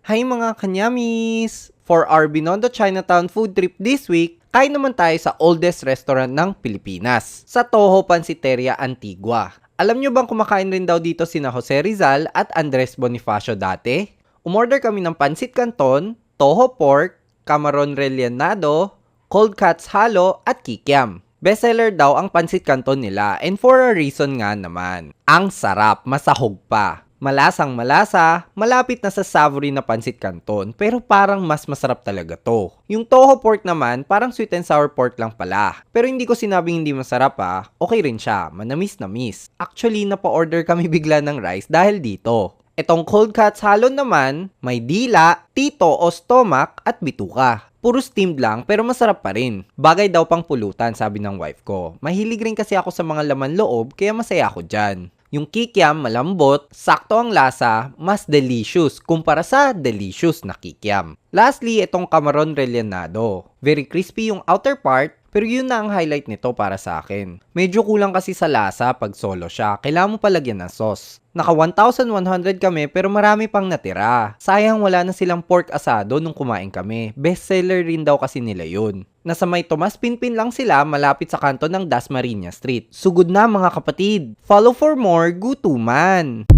Hi mga kanyamis! For our Binondo Chinatown food trip this week, kain naman tayo sa oldest restaurant ng Pilipinas, sa Toho Pansiteria Antigua. Alam nyo bang kumakain rin daw dito sina Jose Rizal at Andres Bonifacio dati? Umorder kami ng pansit canton, toho pork, camaron rellenado, cold cuts halo at kikiam. Bestseller daw ang pansit canton nila and for a reason nga naman. Ang sarap, masahog pa. Malasang malasa, malapit na sa savory na pansit canton, pero parang mas masarap talaga to. Yung toho pork naman, parang sweet and sour pork lang pala. Pero hindi ko sinabing hindi masarap okay rin siya, manamis-namis. Actually, napa-order kami bigla ng rice dahil dito. Etong cold cuts halon naman, may dila, tito o stomach at bituka. Puro steamed lang pero masarap pa rin. Bagay daw pang pulutan sabi ng wife ko. Mahilig rin kasi ako sa mga laman loob kaya masaya ako dyan. Yung kikiam malambot, sakto ang lasa, mas delicious kumpara sa delicious na kikiam. Lastly, itong camaron rellenado. Very crispy yung outer part, pero yun na ang highlight nito para sa akin. Medyo kulang kasi sa lasa pag solo siya, kailangan mo palagyan ng sauce. Naka 1,100 kami pero marami pang natira. Sayang wala na silang pork asado nung kumain kami. Bestseller rin daw kasi nila yun. Nasa may Tomas Pinpin lang sila malapit sa kanto ng Dasmariñas Street. Sugod na mga kapatid! Follow for more gutuman!